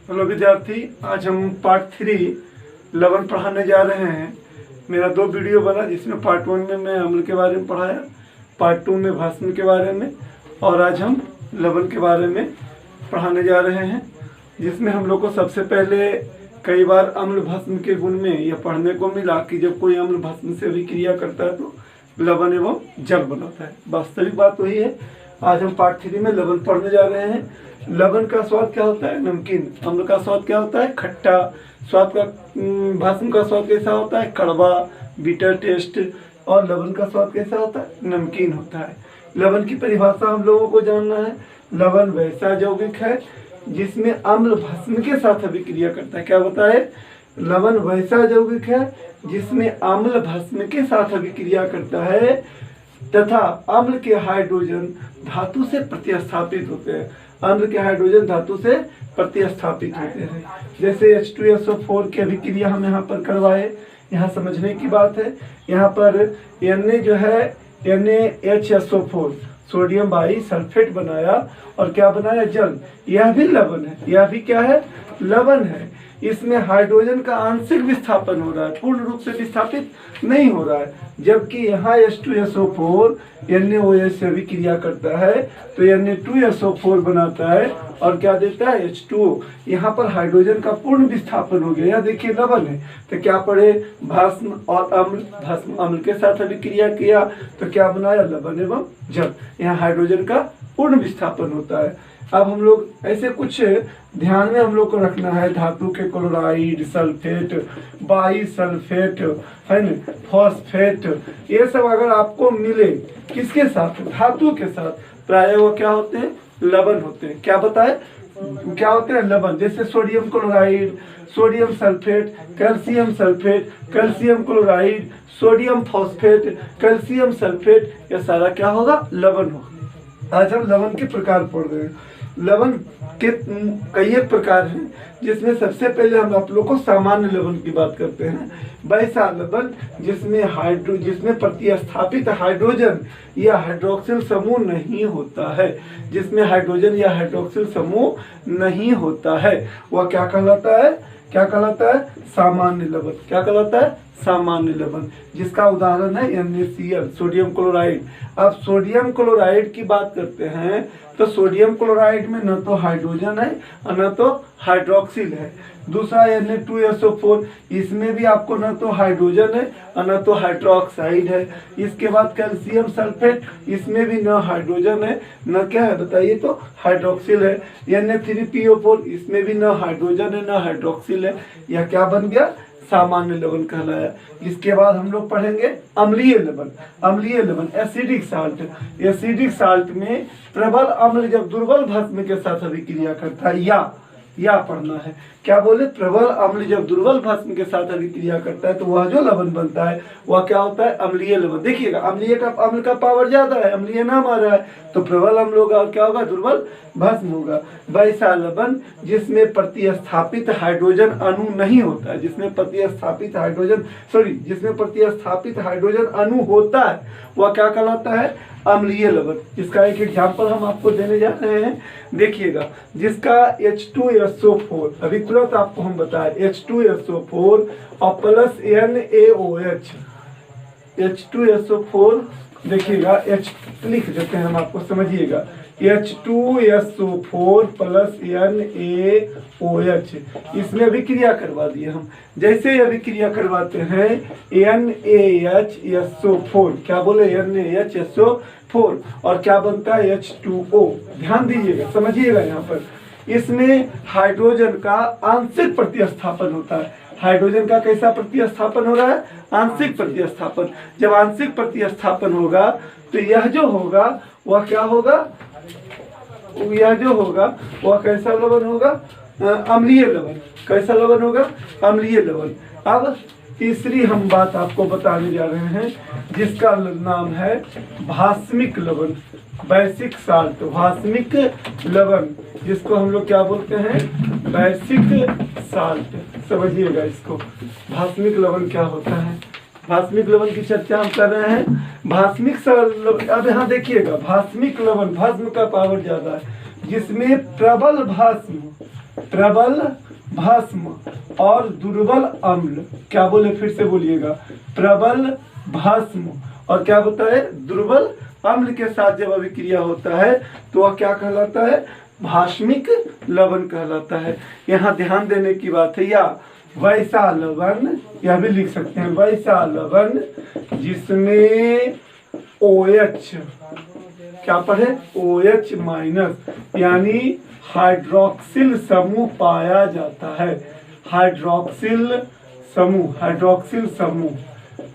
Hello विद्यार्थी, आज हम पार्ट 3 लवण पढ़ाने जा रहे हैं। मेरा 2 वीडियो बना, जिसमें पार्ट 1 में मैं अम्ल के बारे में पढ़ाया, पार्ट 2 में भास्म के बारे में, और आज हम लवण के बारे में पढ़ाने जा रहे हैं, जिसमें हम लोग को सबसे पहले कई बार अम्ल भस्म के गुण में यह पढ़ने को मिला कि जब कोई अम्ल भस्म से अभिक्रिया करता है तो लवण एवं जल बनाता है। वास्तविक बात वही है। आज हम पार्ट 3 में लवण पढ़ने जा रहे हैं। लवण का स्वाद क्या होता है? नमकीन। अम्ल का स्वाद क्या होता है? खट्टा। स्वाद का भस्म का स्वाद कैसा होता है? कड़वा, बीटर टेस्ट। और लवण का स्वाद कैसा होता है? नमकीन होता है। लवण की परिभाषा हम लोगों को जानना है। लवण वैसा यौगिक है जिसमें अम्ल भस्म के साथ अभिक्रिया करता है। क्या बताए? लवण वैसा यौगिक है जिसमें अम्ल भस्म के साथ अभिक्रिया करता है तथा अम्ल के हाइड्रोजन धातु से प्रतिस्थापित होते हैं। अम्ल के हाइड्रोजन धातु से प्रतिस्थापित होते हैं। जैसे H2SO4 की अभिक्रिया हम यहाँ पर करवाए। यहाँ समझने की बात है। यहाँ पर Na जो है NaHSO4 सोडियम बाई सल्फेट बनाया और क्या बनाया? जल। यह भी लवण है। यह भी क्या है? लवण है। इसमें हाइड्रोजन का आंशिक विस्थापन हो रहा है, पूर्ण रूप से विस्थापित नहीं हो रहा है। जबकि यहाँ H2SO4 NaOH से अभिक्रिया करता है तो Na2SO4 बनाता है और क्या देता है? H2O। यहाँ पर हाइड्रोजन का पूर्ण विस्थापन हो गया। यह देखिए लवण है। तो क्या पढ़े? भस्म और अम्ल। भस्म अम्ल के साथ अभिक्रिया किया तो क्या बनाया? लवण एवं जल। यहाँ हाइड्रोजन का पूर्ण विस्थापन होता है। अब हम लोग ऐसे कुछ ध्यान में हम लोग को रखना है। धातु के क्लोराइड, सल्फेट, बाई सल्फेट, है न, फॉस्फेट, ये सब अगर आपको मिले किसके साथ? धातु के साथ, प्राय वो क्या होते हैं? लवण होते हैं। क्या बताए? क्या होते हैं? लवण। जैसे sodium chloride, sodium sulphate, calcium sulphate, calcium chloride, sodium phosphate, calcium sulphate, यह सारा क्या होगा? लवण होगा। आज हम लवण के प्रकार पढ़ रहे हैं। लवण के कई एक प्रकार हैं, जिसमें सबसे पहले हम आप लोग को सामान्य लवण की बात करते हैं। वैसा लवण जिसमें प्रतिस्थापित हाइड्रोजन या हाइड्रोक्सिल समूह नहीं होता है। जिसमें हाइड्रोजन या हाइड्रोक्सिल समूह नहीं होता है वह क्या कहलाता है? क्या कहलाता है? सामान्य लवण। क्या कहलाता है? सामान्य लवण। जिसका उदाहरण है NaCl, सोडियम क्लोराइड। अब सोडियम क्लोराइड की बात करते हैं तो सोडियम क्लोराइड में न तो हाइड्रोजन है और न तो हाइड्रोक्सिल है। दूसरा Na2SO4, इसमें भी आपको न तो हाइड्रोजन है और न तो हाइड्रोक्साइड है। इसके बाद कैल्शियम सल्फेट, इसमें भी न हाइड्रोजन है न क्या है बताइए तो हाइड्रोक्सिल है। Na3PO4, इसमें भी न हाइड्रोजन है न हाइड्रोक्सिल है। यह क्या बन गया? सामान्य लवण कहलाया। इसके बाद हम लोग पढ़ेंगे अम्लीय लवण। अम्लीय लवण, एसिडिक साल्ट। एसिडिक साल्ट में प्रबल अम्ल जब दुर्बल भस्म के साथ अभिक्रिया करता है, या पढ़ना है। क्या बोले? प्रबल अम्ल जब दुर्बल भस्म के साथ अभिक्रिया करता है तो वह जो लवण बनता है वह क्या होता है? अम्लीय लवण। देखिएगा, अम्ल का पावर ज्यादा है, अम्लीय नाम आ रहा है तो प्रबल अम्ल होगा और क्या होगा? दुर्बल भस्म होगा। वैसा लवण जिसमें प्रतिस्थापित हाइड्रोजन अणु नहीं होता है, जिसमें प्रतिस्थापित हाइड्रोजन अणु होता है वह क्या कहलाता है? अम्लीय लवण। इसका एक एग्जाम्पल हम आपको देने जा रहे हैं। देखिएगा, जिसका H2SO4, अभी तुरंत आपको हम बताएं, H2SO4 और प्लस NaOH। H2SO4 देखिएगा, H लिख देते हैं हम, आपको समझिएगा। H2SO4 प्लस NaOH, इसमें अभिक्रिया करवा दिए हम। जैसे ही अभिक्रिया करवाते हैं NaHSO4, क्या बोले? NaHSO4, और क्या बनता है? H2O। ध्यान दीजिएगा, समझिएगा। यहाँ पर इसमें हाइड्रोजन का आंशिक प्रतिस्थापन होता है। हाइड्रोजन का कैसा प्रतिस्थापन हो रहा है? आंशिक प्रतिस्थापन। जब आंशिक प्रतिस्थापन होगा तो यह जो होगा वह क्या होगा? यह जो होगा वह कैसा लवण होगा? अम्लीय लवण। कैसा लवण होगा? अम्लीय लवण। अब तीसरी हम बात आपको बताने जा रहे हैं, जिसका नाम है भास्मिक लवण, बेसिक साल्ट। भास्मिक लवण, जिसको हम लोग क्या बोलते हैं? Basic salt. समझिएगा इसको, भास्मिक लवण क्या होता है। भास्मिक लवण की चर्चा हम कर रहे हैं। भास्मिक लवण, अब यहाँ देखिएगा, भास्मिक लवण, भस्म का पावर ज्यादा है, जिसमें प्रबल भस्म प्रबल भस्म और दुर्बल अम्ल, क्या बोले फिर से बोलिएगा, प्रबल भस्म और क्या होता है, दुर्बल अम्ल के साथ जब अभिक्रिया होता है तो वह क्या कहलाता है, भास्मिक लवण कहलाता है। यहाँ ध्यान देने की बात है, या वैसा लवण, यह भी लिख सकते हैं, वैसा लवण जिसमें OH, क्या पढ़े, OH माइनस यानी हाइड्रोक्सिल समूह पाया जाता है, हाइड्रोक्सिल समूह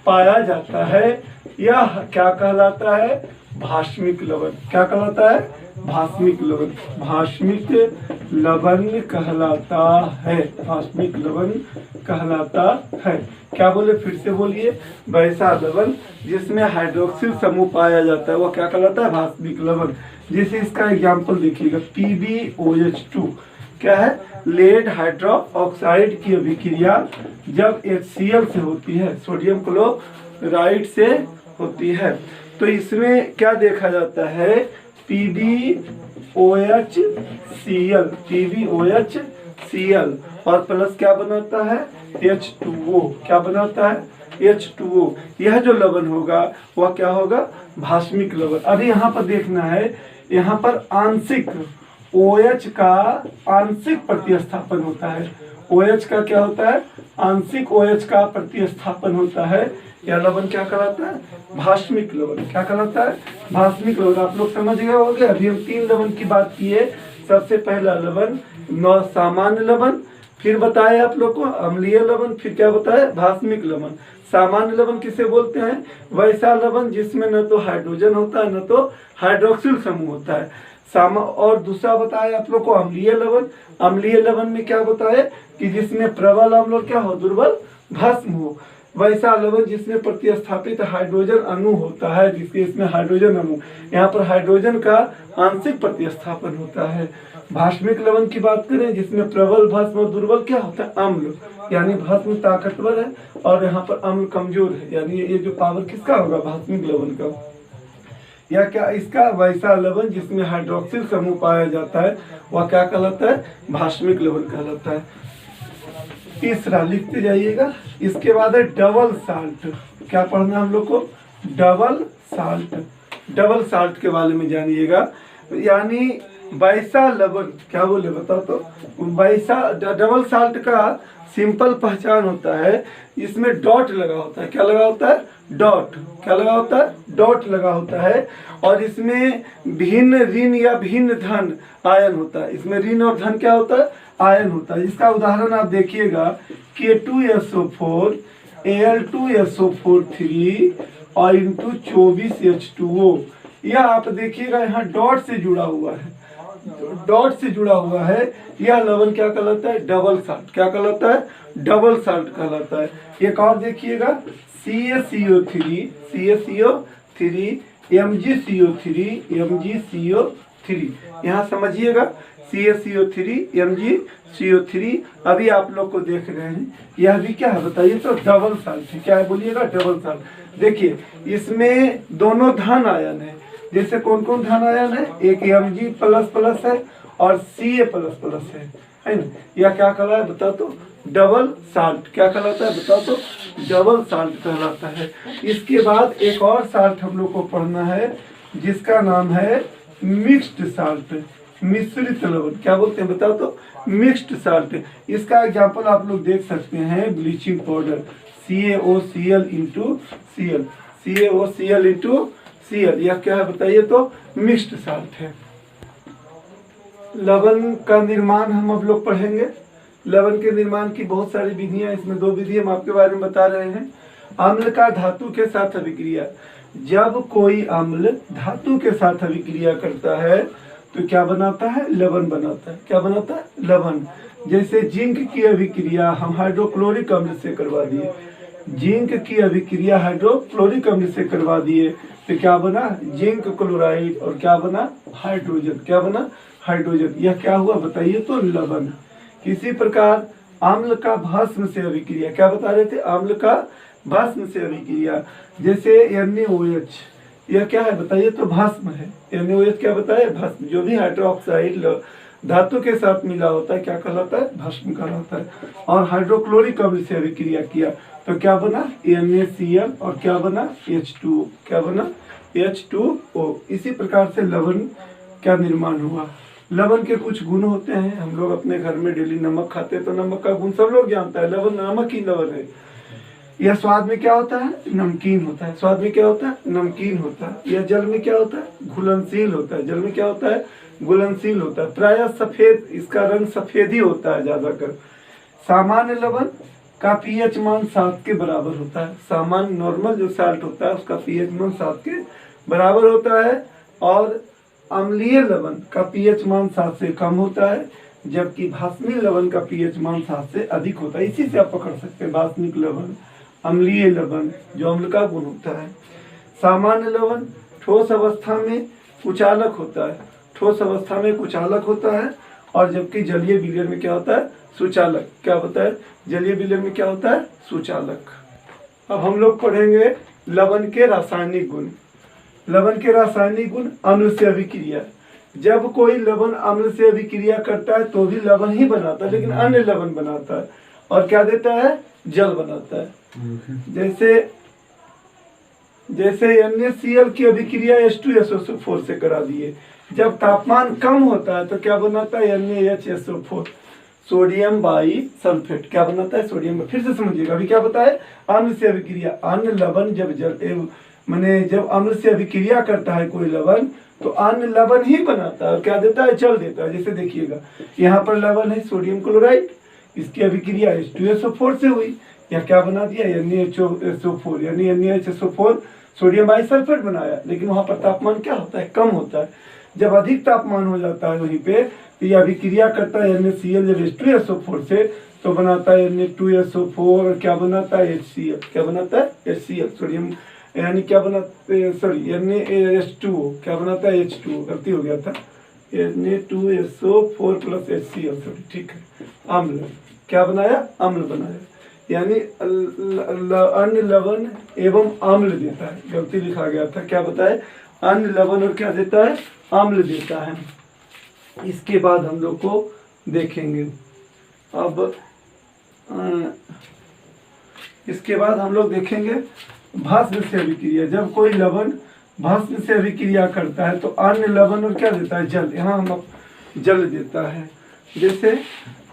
पाया जाता है, यह क्या कहलाता है, भास्मिक लवण। क्या कहलाता है, भास्मिक लवण, भास्मिक लवण कहलाता है, भास्मिक लवण कहलाता है। क्या बोले फिर से बोलिए, वैसा लवण जिसमें हाइड्रोक्सिल समूह पाया जाता है वह क्या कहलाता है, भास्मिक लवण। जैसे इसका एग्जाम्पल देखिएगा, PbOH2 क्या है, लेड हाइड्रोक्साइड की अभिक्रिया जब HCl से होती है, सोडियम क्लोराइड से होती है, तो इसमें क्या देखा जाता है, PbOHCl और प्लस क्या बनाता है, H2O, क्या बनाता है, H2O। यह जो लवण होगा वह क्या होगा, भास्मिक लवण। अभी यहाँ पर देखना है, यहाँ पर आंशिक OH का आंशिक प्रतिस्थापन होता है, OH का क्या होता है, आंशिक OH का प्रतिस्थापन होता है, यह लवण क्या कहलाता है, भास्मिक लवण। क्या कहलाता है, भास्मिक लवण। आप लोग समझ गए होंगे। अभी हम 3 लवण की बात किए। सबसे पहला लवण सामान्य लवण, फिर बताए आप लोग को अम्लीय लवण, फिर क्या बताया, भास्मिक लवण। सामान्य लवण किसे बोलते हैं, वैसा लवण जिसमें न तो हाइड्रोजन होता है न तो हाइड्रोक्सिल समूह होता है। और दूसरा बताया आप लोग को अम्लीय लवण। अम्लीय लवण में क्या बताया कि जिसमें प्रबल अम्ल और क्या हो, दुर्बल भस्म हो। वैसा लवण जिसमें प्रतिस्थापित हाइड्रोजन अणु होता है, जिसके इसमें हाइड्रोजन अणु, यहाँ पर हाइड्रोजन का आंशिक प्रतिस्थापन होता है। भास्मिक लवण की बात करें जिसमें प्रबल भस्म और दुर्बल क्या होता है, अम्ल, यानी भस्म ताकतवर है और यहाँ पर अम्ल कमजोर है, यानी ये जो पावर किसका होगा, भास्मिक लवण का। या क्या इसका वैसा लवण जिसमें हाइड्रोक्सिल समूह पाया जाता है वह क्या कहलाता है, भास्मिक लवण कहलाता है। तीसरा लिखते जाइएगा। इसके बाद है डबल साल्ट। क्या पढ़ना हम लोग को, डबल साल्ट। डबल साल्ट के बारे में जानिएगा, यानी वैसा लवण, क्या बोले बताओ तो, वैसा डबल साल्ट का सिंपल पहचान होता है, इसमें डॉट लगा होता है। क्या लगा होता है, डॉट। क्या लगा होता है, डॉट लगा होता है। और इसमें भिन्न ऋण या भिन्न धन आयन होता है। इसमें ऋण और धन क्या होता है, आयन होता है। इसका उदाहरण आप देखिएगा, K2SO4 Al2SO4 और इंटू 24H2O। यह आप देखिएगा यहाँ डॉट से जुड़ा हुआ है, डॉट से जुड़ा हुआ है। यह लवण क्या कहलाता है, डबल साल्ट। क्या कहलाता है, डबल साल्ट कहलाता है। एक और देखिएगा, CaCO3 MgCO3 यहाँ समझिएगा, CaCO3 MgCO3। अभी आप लोग को देख रहे हैं, यह भी क्या है बताइए तो, डबल साल्ट है। क्या है बोलिएगा, डबल साल्ट। देखिए इसमें दोनों धन आयन है। जैसे कौन कौन धन आयन है, एक Mg++ है और Ca++ है ना। यह क्या कहलाता है बताओ तो, डबल साल्ट। क्या कहलाता है बताओ तो, डबल साल्ट कहलाता है। इसके बाद एक और साल्ट हम लोग को पढ़ना है जिसका नाम है मिक्स्ड साल्ट, मिश्रित लवण। क्या बोलते हैं बताओ तो, मिक्स्ड साल्ट। इसका एग्जाम्पल आप लोग देख सकते हैं, ब्लीचिंग पाउडर CaOCl यह क्या है बताइए तो, मिक्स्ड साल्ट है। लवण का निर्माण हम अब लोग पढ़ेंगे। लवण के निर्माण की बहुत सारी विधियां, इसमें 2 विधि हम आपके बारे में बता रहे हैं। अम्ल का धातु के साथ अभिक्रिया। जब कोई अम्ल धातु के साथ अभिक्रिया करता है तो क्या बनाता है, लवण बनाता है। क्या बनाता है, लवण। जैसे जिंक की अभिक्रिया हम हाइड्रोक्लोरिक अम्ल से करवा दिए, जिंक की अभिक्रिया हाइड्रोक्लोरिक अम्ल से करवा दिए तो क्या बना, जिंक क्लोराइड और क्या बना, हाइड्रोजन। क्या बना, हाइड्रोजन। यह क्या हुआ बताइए तो, लवण। किसी प्रकार अम्ल का भस्म से अभिक्रिया, क्या बता रहे थे, अम्ल का भस्म से अभिक्रिया। जैसे NaOH, यह क्या है बताइए तो, भस्म है। NaOH क्या बताए, भस्म। जो भी हाइड्रोक्साइड धातु के साथ मिला होता है, क्या कहलाता है? भस्म कहलाता है। और हाइड्रोक्लोरिक अम्ल से अभिक्रिया किया तो क्या बना? NaCl और क्या बना? H2O। क्या बना? H2O। इसी प्रकार से लवण क्या निर्माण हुआ? लवण के कुछ गुण होते हैं। हम लोग अपने घर में डेली नमक खाते हैं तो नमक का गुण सब लोग जानता है, लवण नमक ही लवण है। यह स्वाद में क्या होता है? नमकीन होता है। स्वाद में क्या होता है? नमकीन होता है। यह जल में क्या होता है? घुलनशील होता है। जल में क्या होता है? घुलनशील होता है। प्रायः सफेद, इसका रंग सफेद ही होता है ज्यादातर। सामान्य लवण का पीएच मान 7 के बराबर होता है। सामान्य नॉर्मल जो साल्ट होता है उसका पीएच मान 7 के बराबर होता है। और अम्लीय लवण का पीएच मान 7 से कम होता है, जबकि भास्मीय लवण का पीएच मान 7 से अधिक होता है। इसी से आप पकड़ सकते हैं भास्मिक लवण, अम्लीय लवण जो अम्ल का गुण होता है। सामान्य लवण ठोस अवस्था में कुचालक होता है, ठोस अवस्था में कुचालक होता है। और जबकि जलीय विलयन में क्या होता है? सुचालक। क्या होता है? जलीय विलयन में क्या होता है? सुचालक। अब हम लोग पढ़ेंगे लवण के रासायनिक गुण। लवण के रासायनिक गुण। अम्ल से अभिक्रिया। जब कोई लवण अम्ल से अभिक्रिया करता है तो भी लवण ही बनाता है, लेकिन अन्य लवण बनाता है। और क्या देता है? जल बनाता है। जैसे NaCl की अभिक्रिया H2SO4 से करा दिए। जब तापमान कम होता है तो क्या बनाता है? NaHSO4, sodium by sulphate. क्या बनाता है? सोडियम। फिर से समझिएगा, अभी क्या बताए? अम्ल से अभिक्रिया। अन्य लवण जब अम्ल से अभिक्रिया करता है कोई लवण तो अन्य लवण ही बनाता है और क्या देता है? जल देता है। जैसे देखिएगा यहाँ पर लवण है सोडियम क्लोराइड, इसकी अभिक्रिया H2SO4 से हुई, या क्या बना दिया? NaHSO4, यानी NaHSO4 सोडियम बाइसल्फेट बनाया। लेकिन वहां पर तापमान क्या होता है? कम होता है। जब अधिक तापमान हो जाता है वहीं पे तो यह अभिक्रिया करता है NaCl जब H2SO4 से तो बनाता है Na2SO4 और क्या बनाता है? HCl। क्या बनाता है? HCl, सोडियम, यानी क्या बनाते हैं? Sorry, NaH2O। क्या बनाता है? H2O। गलती हो गया था, Na2SO4 प्लस HCl, सॉरी, ठीक है। अम्ल। क्या बनाया? अम्ल बनाया, यानी अन्य लवण एवं अम्ल देता है। गलती लिखा गया था, क्या बताए? अन्य लवण और क्या देता है? अम्ल देता है। इसके बाद हम लोग को देखेंगे अब इसके बाद हम लोग देखेंगे भस्म से अभिक्रिया। जब कोई लवण भस्म से अभिक्रिया करता है तो अन्य लवण और क्या देता है? जल। यहाँ हम जल देता है। जैसे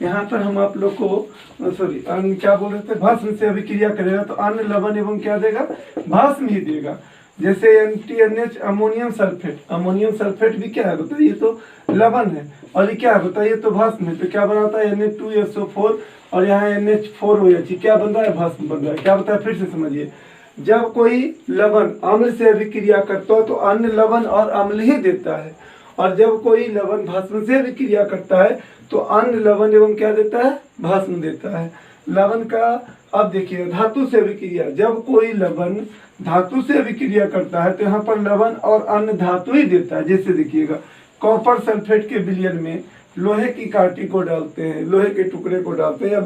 यहाँ पर हम आप लोग को क्या बोल रहे थे? भस्म से अभिक्रिया करेगा तो अन्य लवण एवं क्या देगा? भस्म ही देगा। जैसे NaNH ammonium sulphate. Ammonium sulphate भी क्या है बताइए? ये तो लवण है। और ये क्या है बताइए? तो भस्म है। तो क्या बनाता है? Na2SO4 और यहाँ NH4OH। क्या बन रहा है? भस्म बन रहा है। क्या बताया? फिर से समझिए, जब कोई लवण अम्ल से अभिक्रिया करता है तो अन्य लवण और अम्ल ही देता है, और जब कोई लवण भस्म से अभिक्रिया करता है तो अन्य लवण एवं क्या देता है? भस्म देता है। लवण का अब देखिए धातु से अभिक्रिया। जब कोई लवण धातु से अभिक्रिया करता है तो यहाँ पर लवण और अन्य धातु ही देता है। जैसे देखिएगा कॉपर सल्फेट के विलयन में लोहे की कांटी को डालते हैं, लोहे के टुकड़े को डालते हैं या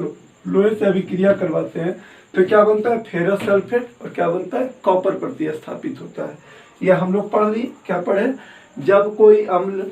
लोहे से अभिक्रिया करवाते हैं तो क्या बनता है? फेरस सल्फेट और क्या बनता है? कॉपर प्रतिस्थापित होता है। यह हम लोग पढ़ ली। क्या पढ़े? जब कोई अम्ल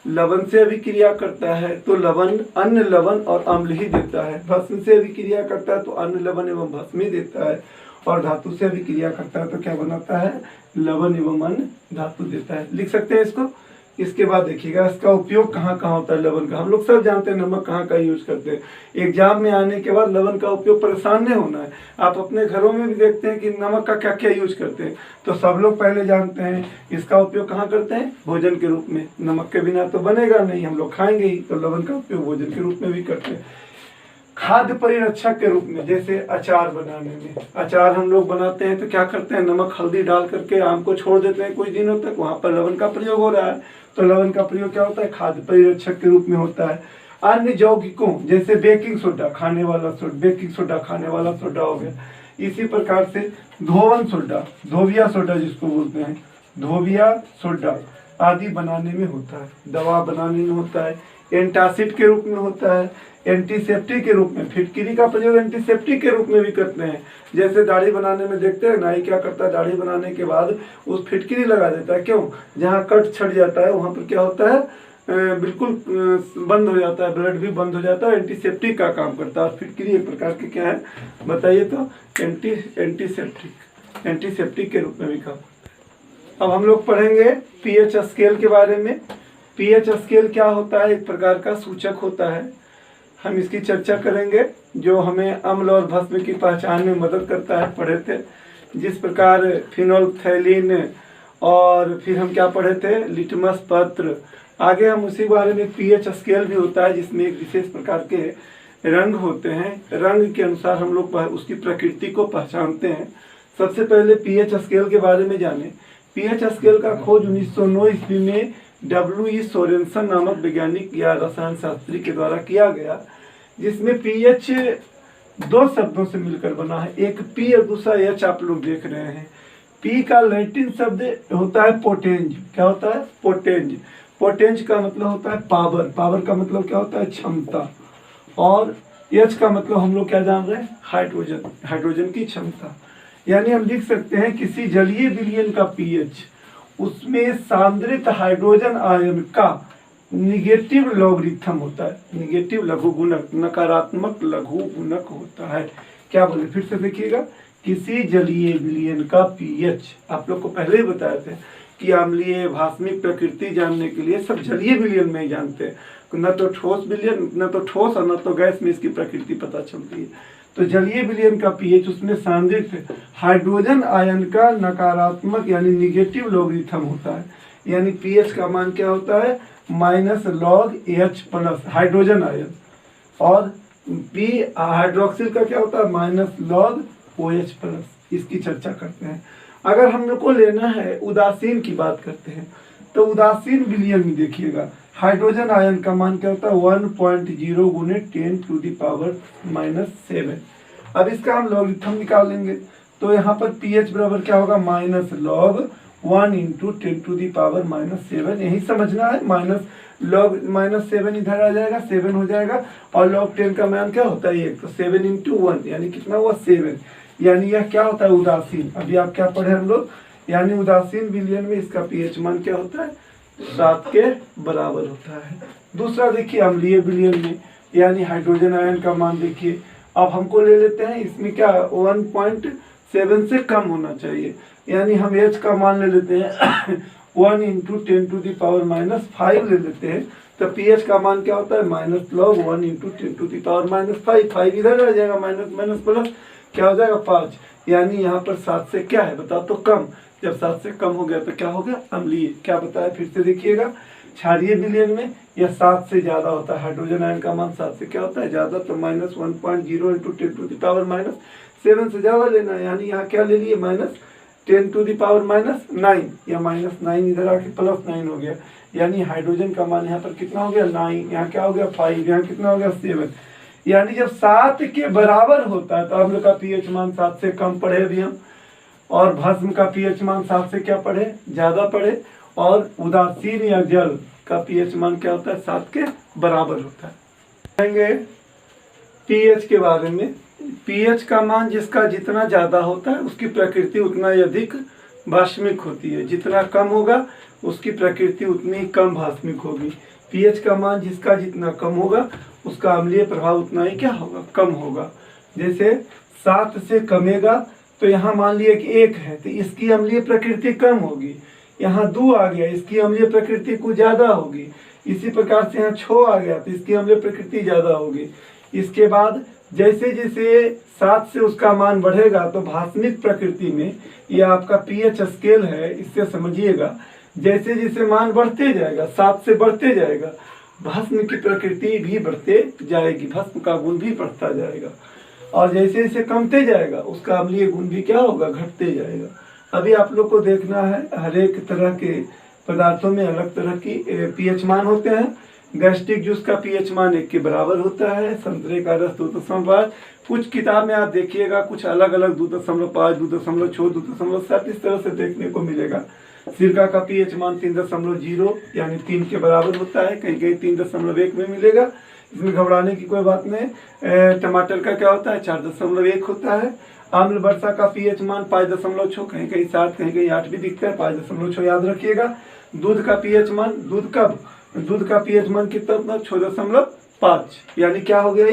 लवण से अभिक्रिया करता है तो लवण अन्य लवण और अम्ल ही देता है। भस्म से अभिक्रिया करता है तो अन्य लवण एवं भस्म ही देता है। और धातु से अभिक्रिया करता है तो क्या बनाता है? लवण एवं अन्य धातु देता है। लिख सकते हैं इसको। इसके बाद देखिएगा इसका उपयोग कहाँ कहाँ होता है लवण का। हम लोग सब जानते हैं नमक कहाँ का यूज करते हैं। एग्जाम में आने के बाद लवण का उपयोग परेशान नहीं होना है। आप अपने घरों में भी देखते हैं कि नमक का क्या क्या यूज करते हैं, तो सब लोग पहले जानते हैं इसका उपयोग कहाँ करते हैं? भोजन के रूप में। नमक के बिना तो बनेगा नहीं, हम लोग खाएंगे ही, तो लवण का उपयोग भोजन के रूप में भी करते हैं। खाद्य परिरक्षक के रूप में, जैसे अचार बनाने में। अचार हम लोग बनाते हैं तो क्या करते हैं? नमक हल्दी डाल करके आम को छोड़ देते हैं कुछ दिनों तक, वहां पर लवण का प्रयोग हो रहा है। तो लवण का प्रयोग क्या होता है? खाद्य परिरक्षक के रूप में होता है। अन्य यौगिकों जैसे बेकिंग सोडा खाने वाला सोडा, बेकिंग सोडा खाने वाला सोडा हो गया। इसी प्रकार से धोवन सोडा, धोबिया सोडा जिसको बोलते हैं, धोबिया सोडा आदि बनाने में होता है। दवा बनाने में होता है। एंटासिड के रूप में होता है। एंटीसेप्टिक के रूप में, फिटकिरी का प्रयोग एंटीसेप्टिक के रूप में भी करते हैं। जैसे दाढ़ी बनाने में देखते हैं नाई क्या करता है? दाढ़ी बनाने के बाद उस फिटकिरी लगा देता है। क्यों? जहाँ कट छट जाता है वहां पर क्या होता है? बिल्कुल बंद हो जाता है, ब्लड भी बंद हो जाता है, एंटीसेप्टिक का काम करता है। और फिटकरी एक प्रकार के क्या है बताइए तो, एंटीसेप्टिक के रूप में भी काम करता है। अब हम लोग पढ़ेंगे पीएच स्केल के बारे में। पीएच स्केल क्या होता है? एक प्रकार का सूचक होता है, हम इसकी चर्चा करेंगे, जो हमें अम्ल और भस्म की पहचान में मदद करता है। पढ़े थे जिस प्रकार फिनोल्फथैलीन, और फिर हम क्या पढ़े थे, लिटमस पत्र। आगे हम उसी बारे में पीएच स्केल भी होता है, जिसमें एक विशेष प्रकार के रंग होते हैं, रंग के अनुसार हम लोग उसकी प्रकृति को पहचानते हैं। सबसे पहले पीएच स्केल के बारे में जाने। पीएच स्केल का खोज 1909 ईस्वी में W.E. सोरेनसन नामक वैज्ञानिक या रसायन शास्त्री के द्वारा किया गया, जिसमें पीएच दो शब्दों से मिलकर बना है, एक पी और दूसरा एच। आप लोग देख रहे हैं, पी का लैटिन शब्द होता है पोटेंज। क्या होता है? पोटेंज। पोटेंज का मतलब होता है पावर, पावर का मतलब क्या होता है? क्षमता। और एच का मतलब हम लोग क्या जान रहे हैं? हाइड्रोजन, हाइड्रोजन की क्षमता। यानी हम लिख सकते हैं किसी जलीय विलयन का पीएच, उसमें सांद्रित हाइड्रोजन आयन का निगेटिव लॉगरिथम होता है, निगेटिव लघुगुणक, नकारात्मक लघुगुणक होता है। क्या बोले? फिर से देखिएगा, किसी जलीय विलयन का पीएच, आप लोग को पहले ही बताए थे कि अम्लीय भास्मिक प्रकृति जानने के लिए सब जलीय विलयन में ही जानते हैं, न तो ठोस विलयन, न तो ठोस और न तो गैस में इसकी प्रकृति पता चलती है। तो जलीय विलयन का पीएच, उसमें सांद्रित हाइड्रोजन आयन का नकारात्मक यानी निगेटिव लॉगरिथम होता है। यानी पीएच का मान क्या होता है? Minus log H plus hydrogen ion, और पी हाइड्रोक्सिल का क्या होता है? Minus log OH plus. इसकी चर्चा करते हैं। अगर हम लोग को लेना है उदासीन की बात करते हैं, तो उदासीन विलयन में देखिएगा हाइड्रोजन आयन का मान क्या होता है? 1.0 गुने 10⁻⁻7। अब इसका हम लॉगरिथम निकालेंगे, तो यहाँ पर पीएच बराबर क्या होगा? Minus log 1 × 10⁻⁻7। यही समझना है, माइनस लॉग -7 इधर आ जाएगा, 7 हो जाएगा, और लॉग 10 का मान क्या होता है? 1, तो 7 × 1 यानी कितना हुआ? 7। यानी यह क्या होता है? उदासीन। अभी आप क्या पढ़े हम लोग? यानी उदासीन विलयन में इसका पीएच मान क्या होता है? 7 के बराबर होता है। दूसरा देखिए अम्लीय विलयन में, यानी हाइड्रोजन आयन का मान देखिए। अब हमको ले लेते हैं, इसमें क्या 1.7 से कम होना चाहिए, यानी हम एच का मान ले लेते हैं 1 × 10⁻⁻5 ले लेते हैं। तो पीएच का मान क्या होता है? Minus log 1 × 10⁻5। 5 इधर आ जाएगा, माइनस माइनस प्लस क्या हो जाएगा? 5। यानी यहाँ पर 7 से क्या है बताओ तो? कम। जब 7 से कम हो गया तो क्या हो गया? अम्लीय। क्या बताया? फिर से देखिएगा, क्षारीय विलयन में यह 7 से ज्यादा होता है, हाइड्रोजन आयन का मान 7 से क्या होता है? ज्यादा। तो माइनस 1.0 × 10⁻⁻7 से ज्यादा लेना है। यानी यहाँ क्या ले लिए? माइनस 10⁻⁹ या -9 इधर आके +9 हो गया। यानी हाइड्रोजन का मान यहाँ पर कितना हो गया? 9। यहाँ क्या हो गया? 5। यहाँ कितना हो गया? 7। यानी जब 7 के बराबर होता है तो हम लोग का पीएच मान 7 से कम पढ़े अभी हम, और भस्म का पीएच मान 7 से क्या पढ़े? ज्यादा पढ़े। और उदासीन या जल का पीएच मान क्या होता है? 7 के बराबर होता है। कहेंगे पीएच के बारे में। पीएच का मान जिसका जितना ज्यादा होता है उसकी प्रकृति उतना ही अधिक भास्मिक होती है, जितना कम होगा उसकी प्रकृति उतनी ही कम भास्मिक होगी। पीएच का मान जिसका जितना कम होगा उसका अम्लीय प्रभाव उतना ही क्या होगा? कम होगा। जैसे 7 से कमेगा तो यहाँ मान लिया कि 1 है तो इसकी अम्लीय प्रकृति कम होगी। यहाँ 2 आ गया, इसकी अम्लीय प्रकृति कुछ ज्यादा होगी। इसी प्रकार से यहाँ 6 आ गया तो इसकी अम्लीय प्रकृति ज्यादा होगी। इसके बाद जैसे जैसे 7 से उसका मान बढ़ेगा तो भास्मिक प्रकृति में, यह आपका पीएच स्केल है, इससे समझिएगा, जैसे जैसे मान बढ़ते जाएगा, 7 से बढ़ते जाएगा, भस्म की प्रकृति भी बढ़ते जाएगी, भस्म का गुण भी बढ़ता जाएगा। और जैसे जैसे कमते जाएगा उसका अम्लीय गुण भी क्या होगा? घटते जाएगा। अभी आप लोग को देखना है, हर एक तरह के पदार्थों में अलग तरह की पीएच मान होते हैं। गैस्ट्रिक जूस का पीएच मान 1 के बराबर होता है, संतरे का रस 2.5। कुछ किताब में आप देखिएगा कुछ अलग अलग 2.5, 2.6, 2.7 इस तरह से देखने को मिलेगा। सिरका का पीएच मान 3.0 यानी 3 के बराबर होता है, कहीं कहीं 3.1 में मिलेगा। इसमें घबराने की कोई बात नहीं। टमाटर का क्या होता है? 4.1 होता है। आम्ल वर्षा का पीएच मान 5.6, कहीं कहीं 7, कहीं कहीं 8 भी दिखता है, 5.6 याद रखिएगा। दूध का पीएच मान, दूध कब दूध का पीएच मान कितना होता है 6.5, यानी क्या हो गया,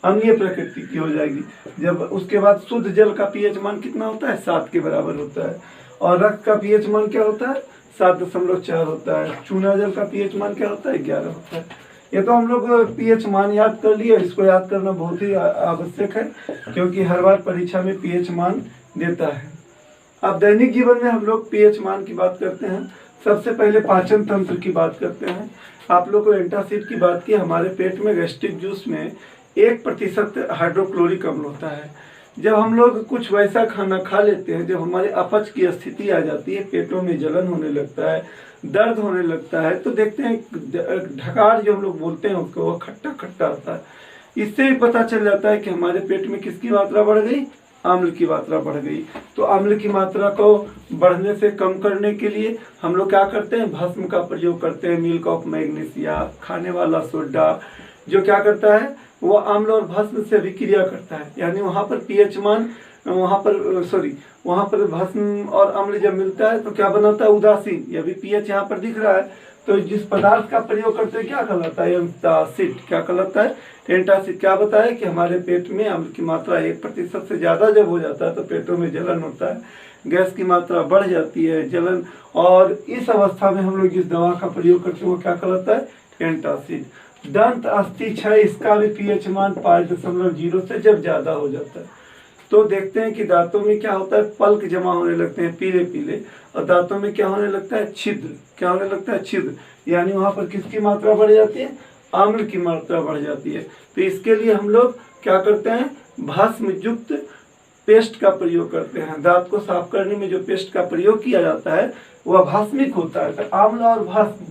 अम्लीय प्रकृति की हो जाएगी। जब उसके बाद शुद्ध जल का पीएच मान कितना होता है 7 के बराबर होता है। और रक्त का पीएच मान क्या होता है 7.4 होता है। चूना जल का पीएच मान क्या होता है 11 होता है। ये तो हम लोग पीएच मान याद कर लिए, इसको याद करना बहुत ही आवश्यक है क्योंकि हर बार परीक्षा में पीएच मान देता है। अब दैनिक जीवन में हम लोग पीएच मान की बात करते हैं। सबसे पहले पाचन तंत्र की बात करते हैं। आप लोग को एंटासिड की बात की, हमारे पेट में गैस्ट्रिक जूस में 1% हाइड्रोक्लोरिक अम्ल होता है। जब हम लोग कुछ वैसा खाना खा लेते हैं, जब हमारे अपच की स्थिति आ जाती है, पेटों में जलन होने लगता है, दर्द होने लगता है, तो देखते हैं ढकार जो हम लोग बोलते हैं उसको, वो खट्टा खट्टा आता है। इससे भी पता चल जाता है कि हमारे पेट में किसकी मात्रा बढ़ गई, अम्ल की मात्रा बढ़ गई। तो अम्ल की मात्रा को बढ़ने से कम करने के लिए हम लोग क्या करते हैं, भस्म का प्रयोग करते हैं। मिल्क ऑफ मैग्नीशिया, खाने वाला सोडा, जो क्या करता है वो अम्ल और भस्म से अभिक्रिया करता है, यानी वहाँ पर पीएच मान वहाँ पर भस्म और अम्ल जब मिलता है तो क्या बनाता है, उदासीन। ये भी पीएच यहाँ पर दिख रहा है। तो जिस पदार्थ का प्रयोग करते हैं क्या कहलाता है, एंटासिड। क्या कहलाता है, एंटासिड। क्या बताया कि हमारे पेट में अम्ल की मात्रा 1% से ज़्यादा जब हो जाता है तो पेटों में जलन होता है, गैस की मात्रा बढ़ जाती है, जलन। और इस अवस्था में हम लोग जिस दवा का प्रयोग करते हैं वो क्या कहलाता है, एंटासिड। दंत अस्थि क्षय, इसका भी पीएच मान 5.0 से जब ज़्यादा हो जाता है तो देखते हैं कि दांतों में क्या होता है, पल्क जमा होने लगते हैं पीले पीले, और दांतों में क्या होने लगता है, छिद्र। क्या होने लगता है, छिद्र। यानी वहाँ पर किसकी मात्रा बढ़ जाती है, अम्ल की मात्रा बढ़ जाती है। तो इसके लिए हम लोग क्या करते हैं, भस्म युक्त पेस्ट का प्रयोग करते हैं। दांत को साफ करने में जो पेस्ट का प्रयोग किया जाता है वह भस्मिक होता है। तो अम्ल और भस्म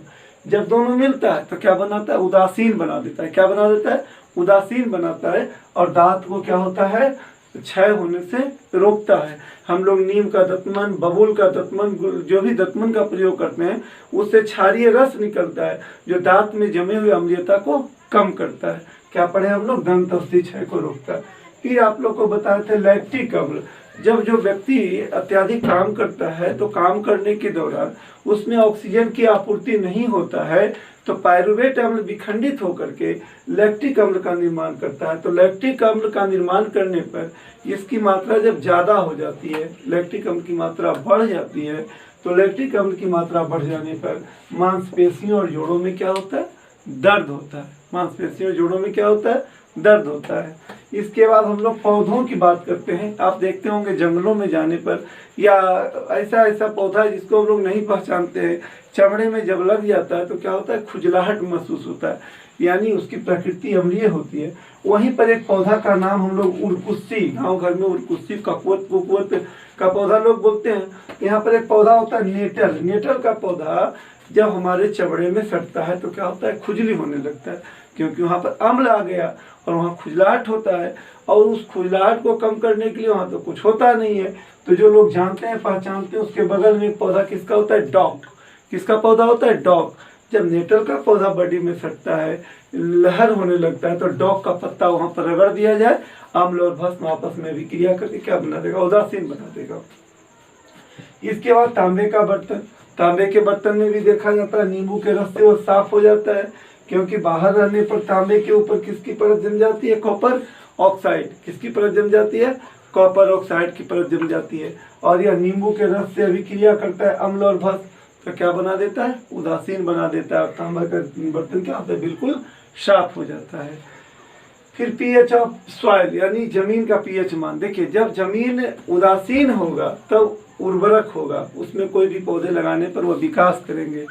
जब दोनों मिलता है तो क्या बनाता है, उदासीन बना देता है। क्या बना देता है, उदासीन बनाता है। और दांत को क्या होता है, क्षय होने से रोकता है। हम लोग नीम का दतमन, बबूल का दतमन, जो भी दतमन का प्रयोग करते हैं उससे क्षारीय रस निकलता है जो दांत में जमे हुए अम्लीयता को कम करता है। क्या पढ़े हम लोग, दंत अस्थि क्षय को रोकता है। फिर आप लोग को बताए थे लैक्टिक अम्ल। जब जो व्यक्ति अत्यधिक काम करता है तो काम करने के दौरान उसमें ऑक्सीजन की आपूर्ति नहीं होता है तो पायरुवेट अम्ल विखंडित होकर के लैक्टिक अम्ल का निर्माण करता है। तो लैक्टिक अम्ल का निर्माण करने पर इसकी मात्रा जब ज़्यादा हो जाती है, लैक्टिक अम्ल की मात्रा बढ़ जाती है, तो लैक्टिक अम्ल की मात्रा बढ़ जाने पर मांसपेशियों और जोड़ों में क्या होता है, दर्द होता है। मांसपेशियों और जोड़ों में क्या होता है, दर्द होता है। इसके बाद हम लोग पौधों की बात करते हैं। आप देखते होंगे जंगलों में जाने पर या ऐसा पौधा है जिसको हम लोग नहीं पहचानते हैं, चमड़े में जब लग जाता है तो क्या होता है, खुजलाहट महसूस होता है, यानी उसकी प्रकृति अम्लीय होती है। वहीं पर एक पौधा का नाम हम लोग उरकुस्सी, गाँव घर में उरकुस्सी, ककुवत का पौधा लोग बोलते हैं। यहाँ पर एक पौधा होता है नेटल। नेटल का पौधा जब हमारे चमड़े में सटता है तो क्या होता है, खुजली होने लगता है, क्योंकि वहाँ पर अम्ल आ गया और वहाँ खुजलाहट होता है। और उस खुजलाहट को कम करने के लिए वहाँ तो कुछ होता नहीं है, तो जो लोग जानते हैं पहचानते हैं, उसके बगल में एक पौधा किसका होता है, डॉग। किसका पौधा होता है, डॉग। जब नेटल का पौधा बॉडी में सटता है, लहर होने लगता है, तो डॉग का पत्ता वहाँ पर रगड़ दिया जाए, अम्ल और भस्म आपस में विक्रिया करके क्या बना देगा, उदासीन बना देगा। इसके बाद तांबे का बर्तन। तांबे के बर्तन में भी देखा जाता है नींबू के रस से वो साफ हो जाता है, क्योंकि बाहर रहने पर तांबे के ऊपर किसकी परत जम जाती है, कॉपर ऑक्साइड। किसकी परत जम जाती है, कॉपर ऑक्साइड की परत जम जाती है। और यह नींबू के रस से अभिक्रिया करता है अम्ल और भस्म, तो क्या बना देता है, उदासीन बना देता है। और तांबा का बर्तन क्या होता है, बिल्कुल साफ हो जाता है। फिर पीएच ऑफ सॉइल, यानी जमीन का पीएच मान। देखिए जब जमीन उदासीन होगा तब उर्वरक होगा, उसमें कोई भी पौधे लगाने पर वह विकास करेंगे।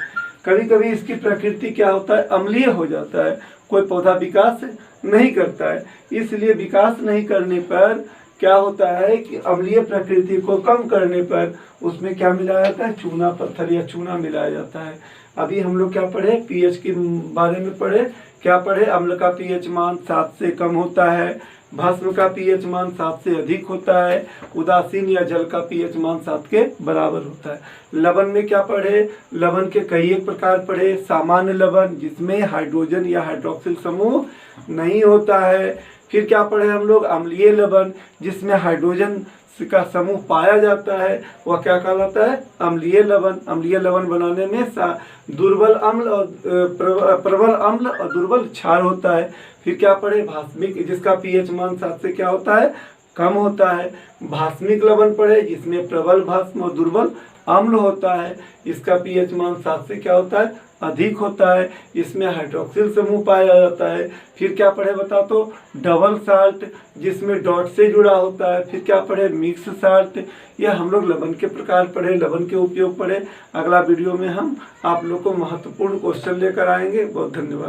कभी कभी इसकी प्रकृति क्या होता है, अम्लीय हो जाता है, कोई पौधा विकास नहीं करता है। इसलिए विकास नहीं करने पर क्या होता है कि अम्लीय प्रकृति को कम करने पर उसमें क्या मिलाया जाता है, चूना पत्थर या चूना मिलाया जाता है। अभी हम लोग क्या पढ़े, पीएच के बारे में पढ़े। क्या पढ़े, अम्ल का पीएच मान 7 से कम होता है, भस्म का पीएच मान 7 से अधिक होता है, उदासीन या जल का पीएच मान 7 के बराबर होता है। लवण में क्या पढ़े, लवण के कई एक प्रकार पढ़े। सामान्य लवण जिसमें हाइड्रोजन या हाइड्रोक्सिल समूह नहीं होता है। फिर क्या पढ़े हम लोग, अम्लीय लवण जिसमें हाइड्रोजन का समूह पाया जाता है वह क्या कहलाता है? अम्लीय लवण। अम्लीय लवण बनाने में दुर्बल अम्ल और प्रबल अम्ल और दुर्बल क्षार होता है। फिर क्या पढ़े? भास्मिक, जिसका पीएच मान 7 से क्या होता है? कम होता है। भास्मिक लवण पढ़े, जिसमें प्रबल भास्म और दुर्बल अम्ल होता है। इसका पीएच मान 7 से क्या होता है? अधिक होता है। इसमें हाइड्रोक्सिल समूह पाया जाता है। फिर क्या पढ़े बता तो? डबल साल्ट, जिसमें डॉट से जुड़ा होता है। फिर क्या पढ़े? Mix salt. यह हम लोग लवण के प्रकार पढ़े, लवण के उपयोग पढ़े। अगला वीडियो में हम आप लोग को महत्वपूर्ण क्वेश्चन लेकर आएंगे। बहुत धन्यवाद।